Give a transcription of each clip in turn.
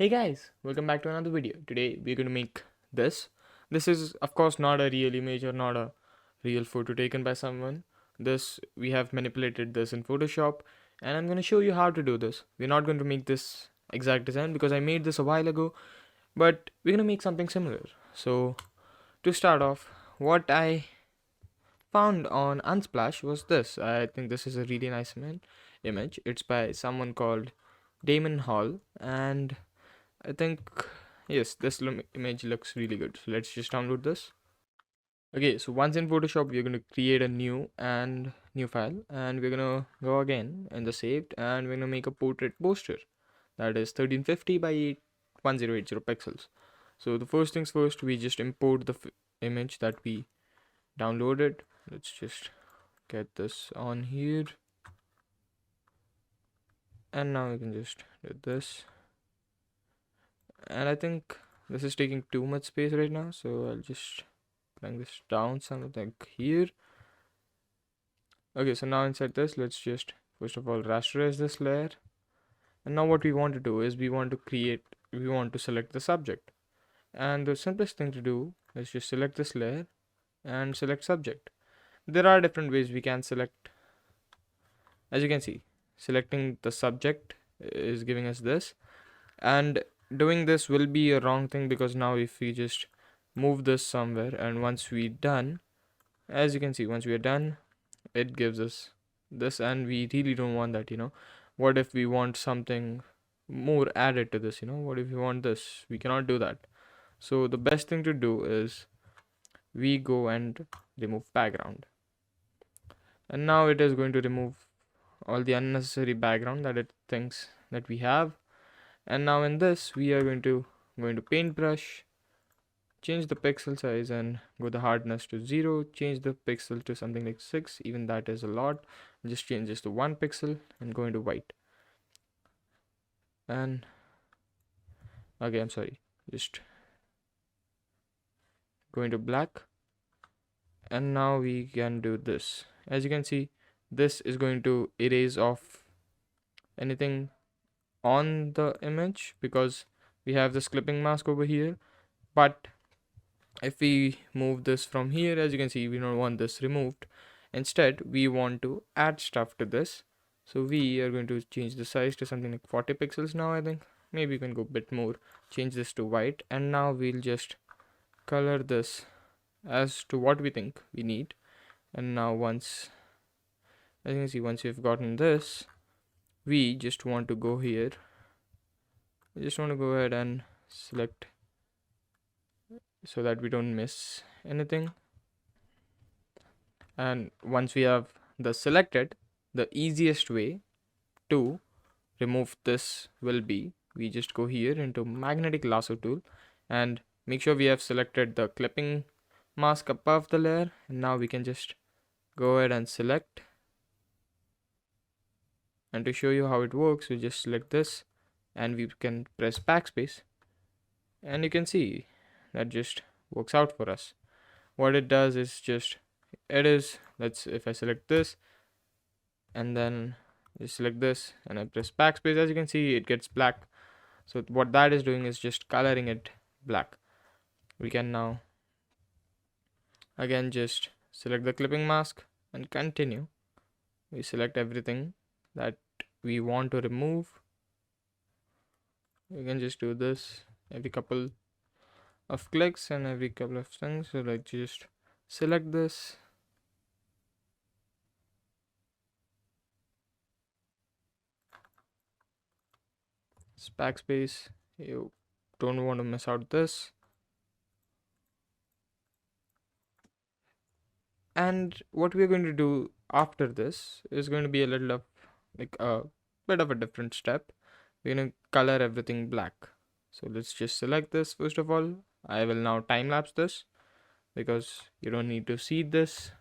Hey guys, welcome back to another video. Today we're going to make this. This is of course not a real image or not a real photo taken by someone. This we have manipulated this in Photoshop and I'm going to show you how to do this. We're not going to make this exact design because I made this a while ago, but we're going to make something similar. So to start off, what I found on Unsplash was this. I think this is a really nice image. It's by someone called Damon Hall and I think, yes, this image looks really good. So let's just download this. Okay, so once in Photoshop, we're going to create a new file and we're going to go again in the saved and we're going to make a portrait poster that is 1350 by 1080 pixels. So the first things first, we just import the image that we downloaded. Let's just get this on here. And now we can just do this. And I think this is taking too much space right now, so I'll just bring this down something like here. Okay, so now inside this, let's just first of all rasterize this layer. And now what we want to do is we want to select the subject. And the simplest thing to do is just select this layer and select subject. There are different ways we can select. As you can see, selecting the subject is giving us this, and doing this will be a wrong thing because now if we just move this somewhere and once we done, as you can see, once we are done, it gives us this, and we really don't want that. What if we want something more added to this? What if we want this? We cannot do that. So the best thing to do is we go and remove background, and now it is going to remove all the unnecessary background that it thinks that we have. And now in this we are going to paintbrush, change the pixel size and go the hardness to 0, change the pixel to something like 6, even that is a lot. Just change this to 1 pixel and go into white. And okay, I'm sorry, just go into black. And now we can do this. As you can see, this is going to erase off anything on the image because we have this clipping mask over here. But if we move this from here, as you can see, we don't want this removed. Instead, we want to add stuff to this. So we are going to change the size to something like 40 pixels now, I think. Maybe you can go a bit more. Change this to white. And now we'll just color this as to what we think we need. And now as you can see, once we've gotten this, we just want to go here. We just want to go ahead and select so that we don't miss anything. And once we have the selected, the easiest way to remove this will be we just go here into magnetic lasso tool and make sure we have selected the clipping mask above the layer. And now we can just go ahead and select, and to show you how it works, we just select this and we can press backspace, and you can see that just works out for us. What it does is just if I select this and then just select this and I press backspace, as you can see, it gets black. So what that is doing is just coloring it black. We can now again just select the clipping mask and continue. We select everything that we want to remove. We can just do this every couple of clicks and every couple of things. So like just select this, backspace. You don't want to miss out this. And what we're going to do after this is going to be a little of like a bit of a different step. We're going to color everything black. So let's just select this first of all. I will now time lapse this because you don't need to see this.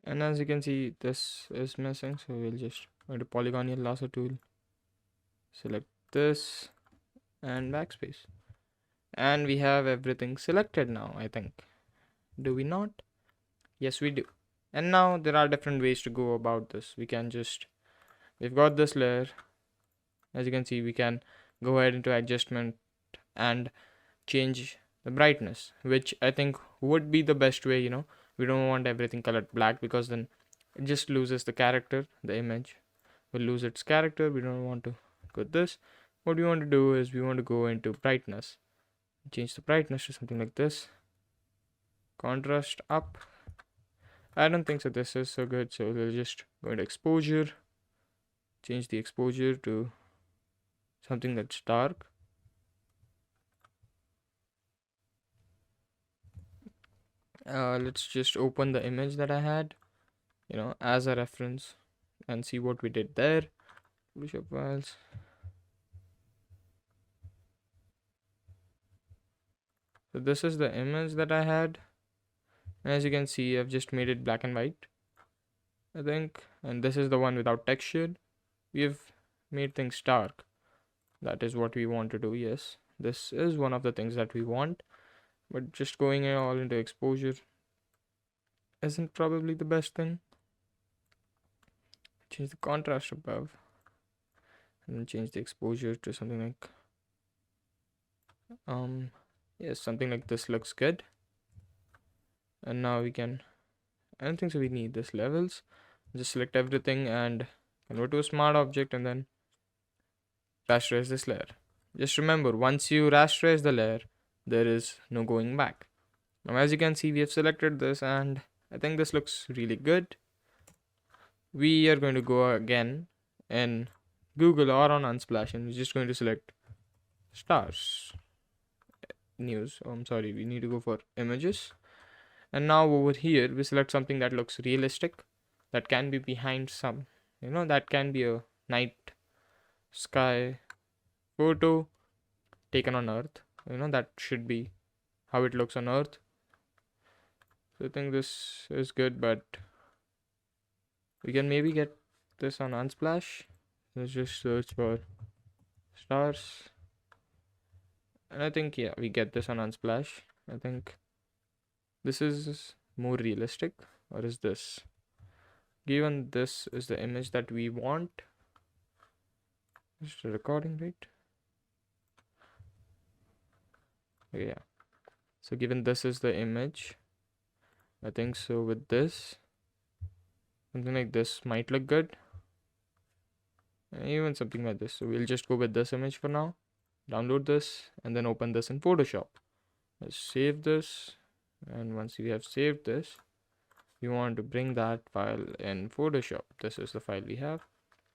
And as you can see, this is missing, so we'll just go to polygonal lasso tool, select this and backspace, and we have everything selected now, I think. Do we not? Yes, we do. And now there are different ways to go about this. We can just we've got this layer. As you can see, we can go ahead into adjustment and change the brightness, which I think would be the best way. We don't want everything colored black, because then it just loses the character. The image will lose its character. We don't want to go this. What we want to do is we want to go into brightness, change the brightness to something like this, contrast up. I don't think so this is so good, so we'll just go into exposure, change the exposure to something that's dark. Let's just open the image that I had, as a reference, and see what we did there. Photoshop files. So this is the image that I had, and as you can see, I've just made it black and white, I think, and this is the one without texture. We have made things dark. That is what we want to do. Yes, this is one of the things that we want, but just going all into exposure isn't probably the best thing. Change the contrast above, and then change the exposure to something like yes, something like this looks good. And now we can, I don't think so we need this levels. Just select everything and convert to a smart object, and then rasterize this layer. Just remember, once you rasterize the layer, there is no going back. Now as you can see, we have selected this, and I think this looks really good. We are going to go again in Google or on Unsplash, and we're just going to select stars news. Oh, I'm sorry, we need to go for images. And now over here we select something that looks realistic, that can be behind some, that can be a night sky photo taken on Earth. That should be how it looks on Earth. So I think this is good, but we can maybe get this on Unsplash. Let's just search for stars, and I think, yeah, we get this on Unsplash. I think this is more realistic. Or is this, given this is the image that we want? Just a recording, right? Okay, yeah, so given this is the image, I think so with this, something like this might look good, and even something like this. So we'll just go with this image for now, download this, and then open this in Photoshop. Let's save this, and once we have saved this, we want to bring that file in Photoshop. This is the file we have.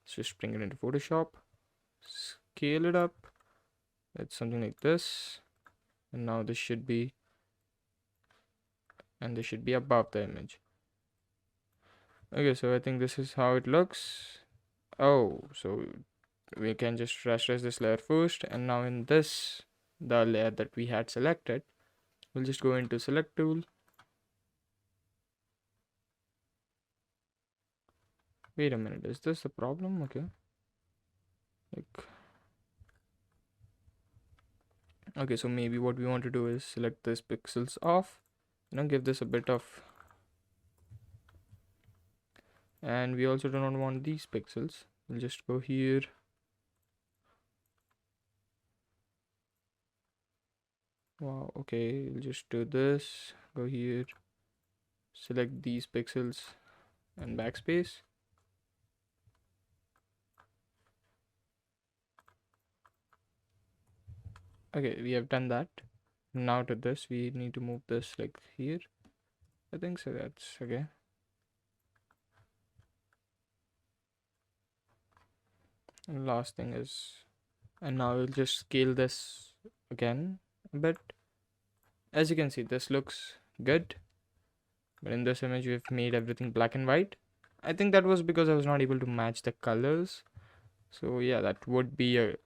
Let's just bring it into Photoshop, scale it up. It's something like this, and now this should be, and this should be above the image. Okay, so I think this is how it looks. Oh, so we can just rasterize this layer first, and now in this, the layer that we had selected, we'll just go into select tool. Wait a minute, is this the problem? Okay, okay, so maybe what we want to do is select this pixels off, give this a bit of, and we also do not want these pixels. We'll just go here, wow, okay, we'll just do this, go here, select these pixels and backspace. Okay, we have done that. Now to this, we need to move this like here. I think so, that's okay. And last thing is, and now we'll just scale this again a bit. As you can see, this looks good, but in this image we've made everything black and white. I think that was because I was not able to match the colors. So yeah, that would be a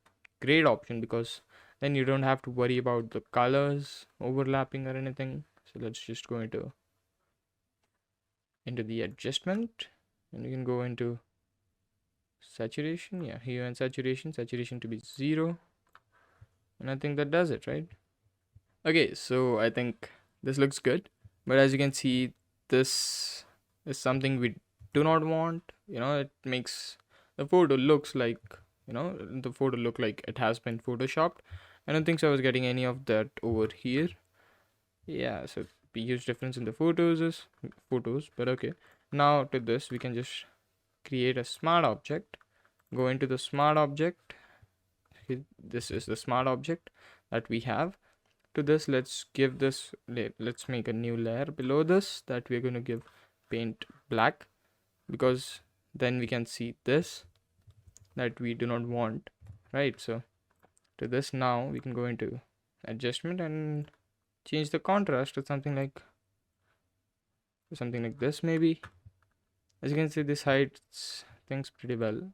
great option, because then you don't have to worry about the colors overlapping or anything. So let's just go into the adjustment, and you can go into saturation. Yeah, here and saturation to be 0, and I think that does it, right? Okay, so I think this looks good, but as you can see, this is something we do not want. It makes the photo looks like, the photo look like it has been photoshopped. I don't think so I was getting any of that over here. Yeah, so the huge difference in the photos, but okay. Now to this, we can just create a smart object. Go into the smart object. This is the smart object that we have. To this, let's give this, let's make a new layer below this that we're going to give paint black, because then we can see this that we do not want, right? So to this, now we can go into adjustment and change the contrast to something like this maybe. As you can see, this hides things pretty well.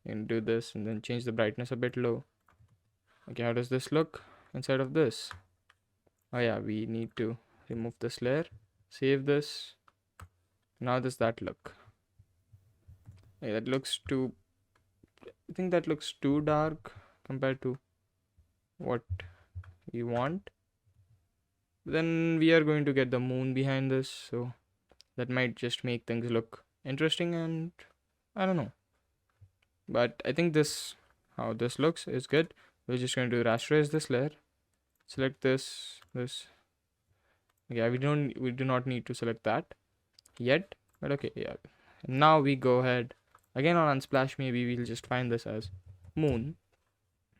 You can do this and then change the brightness a bit low. Okay, how does this look inside of this? Oh yeah, we need to remove this layer, save this. Now does that look? Yeah, that looks too, I think that looks too dark compared to what we want. Then we are going to get the moon behind this, so that might just make things look interesting, and I don't know. But I think this, how this looks is good. We're just going to rasterize this layer, select this. Yeah, we do not need to select that yet, but okay, yeah. Now we go ahead again on Unsplash. Maybe we'll just find this as moon,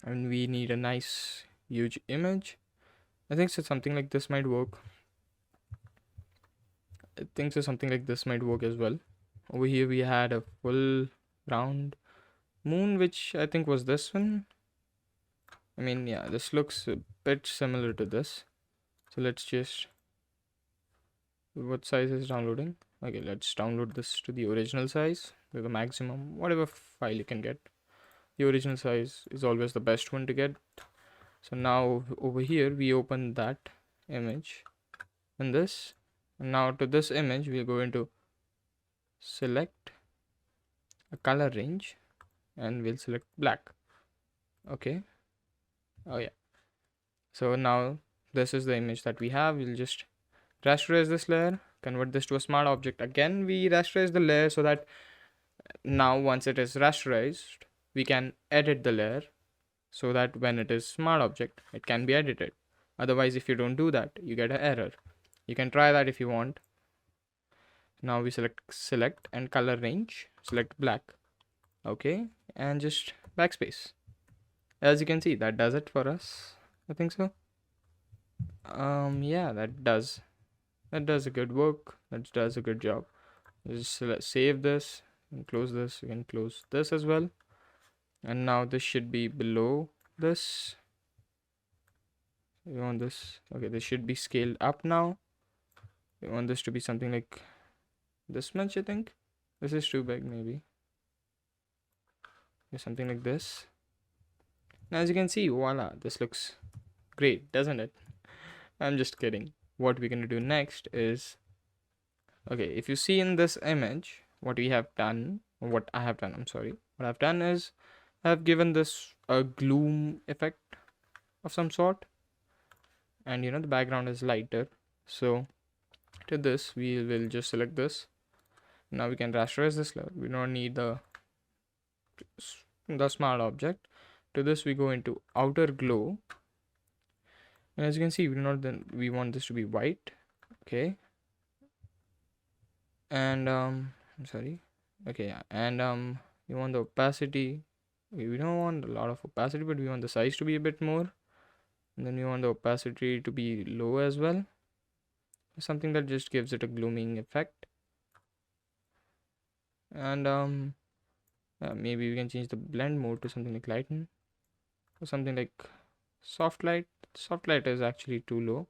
and we need a nice huge image. I think so something like this might work. As well. Over here we had a full round moon, which I think was this one. I mean, yeah, this looks a bit similar to this. So let's just, what size is downloading? Okay, let's download this to the original size, to the maximum, whatever file you can get. The original size is always the best one to get. So now over here we open that image and this. And now to this image we'll go into select a color range and we'll select black. Okay. Oh yeah. So now this is the image that we have. We'll just rasterize this layer, convert this to a smart object. Again, we rasterize the layer so that now once it is rasterized, we can edit the layer so that when it is smart object, it can be edited. Otherwise, if you don't do that, you get an error. You can try that if you want. Now we select and color range, select black. Okay, and just backspace. As you can see, that does it for us. I think so. Yeah, that does a good work. That does a good job. Just save this and close this. You can close this as well. And now this should be below this. You want this? Okay, this should be scaled up now. You want this to be something like this much, I think. This is too big, maybe. Something like this. Now, as you can see, voila, this looks great, doesn't it? I'm just kidding. What we're gonna do next is, okay, if you see in this image, what we have done, or what I have done, I'm sorry, what I've done is I've given this a gloom effect of some sort, and the background is lighter. So to this, we will just select this. Now we can rasterize this layer. We don't need the smart object. To this, we go into outer glow, and as you can see, we want this to be white. Okay, and I'm sorry. Okay, yeah. And we want the opacity. We don't want a lot of opacity, but we want the size to be a bit more, and then we want the opacity to be low as well, something that just gives it a glooming effect. And maybe we can change the blend mode to something like lighten, or something like soft light. Soft light is actually too low.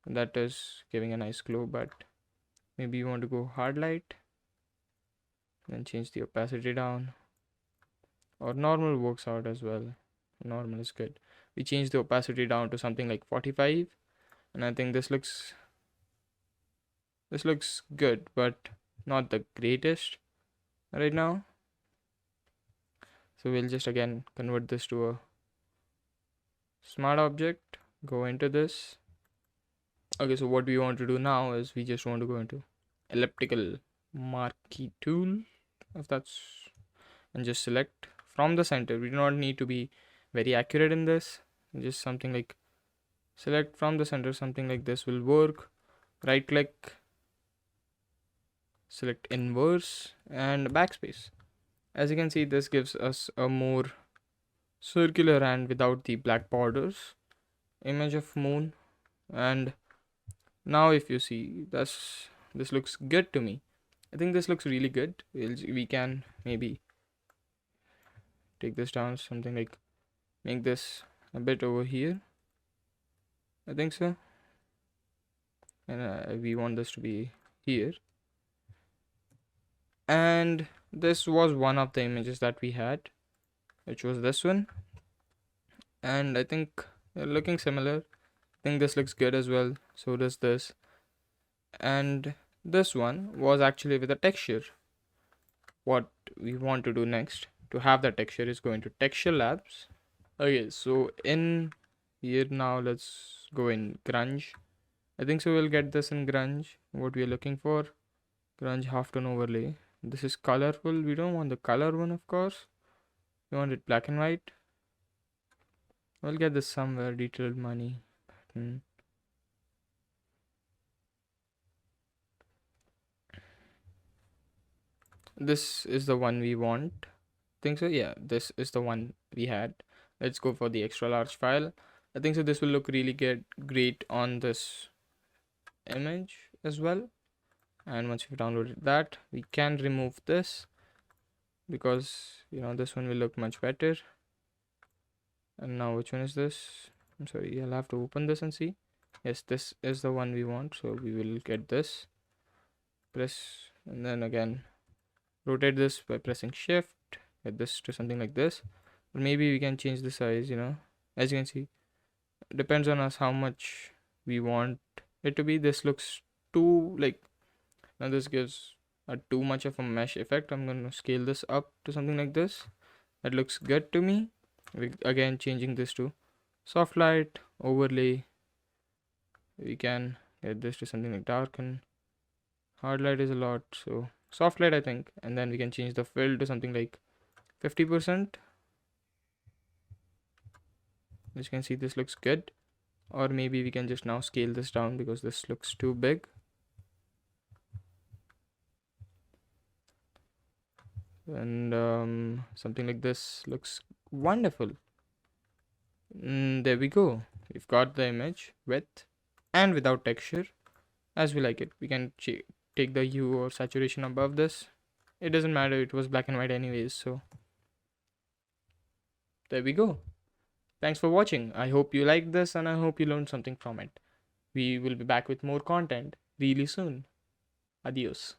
That is giving a nice glow, but maybe you want to go hard light, then change the opacity down, or normal works out as well. Normal is good. We change the opacity down to something like 45, and I think this looks good, but not the greatest right now. So we'll just again convert this to a smart object, go into this. Okay, so what we want to do now is we just want to go into elliptical marquee tool, if that's and just select from the center. We do not need to be very accurate in this. Just something like select from the center, something like this will work. Right click, select inverse and backspace. As you can see, this gives us a more circular and without the black borders image of moon. And now if you see this looks good to me. I think this looks really good. We can maybe take this down, something like make this a bit over here. I think so. And we want this to be here. And this was one of the images that we had, which was this one. And I think they're looking similar. I think this looks good as well. So does this. And this one was actually with a texture. What we want to do next to have that texture is go into texture labs. Okay, so in here now let's go in grunge. I think so we'll get this in grunge, what we are looking for. Grunge halftone overlay. This is colorful. We don't want the color one, of course. We want it black and white. We'll get this somewhere. Detailed money. This is the one we want. Think so? Yeah, this is the one we had. Let's go for the extra large file. I think so this will look really great on this image as well. And once we've downloaded that, we can remove this because this one will look much better. And now which one is this? I'm sorry, I'll have to open this and see. Yes, this is the one we want, so we will get this. Press and then again rotate this by pressing shift. Get this to something like this. Or maybe we can change the size, as you can see, it depends on us how much we want it to be. This looks too now this gives a too much of a mesh effect. I'm going to scale this up to something like this. That looks good to me. Again changing this to soft light overlay. We can get this to something like darken. Hard light is a lot, so soft light I think. And then we can change the fill to something like 50%. As you can see, this looks good. Or maybe we can just now scale this down because this looks too big. And something like this looks wonderful. There we go. We've got the image with and without texture as we like it. We can take the hue or saturation above this. It doesn't matter, it was black and white anyways, so there we go. Thanks for watching. I hope you liked this and I hope you learned something from it. We will be back with more content really soon. Adios.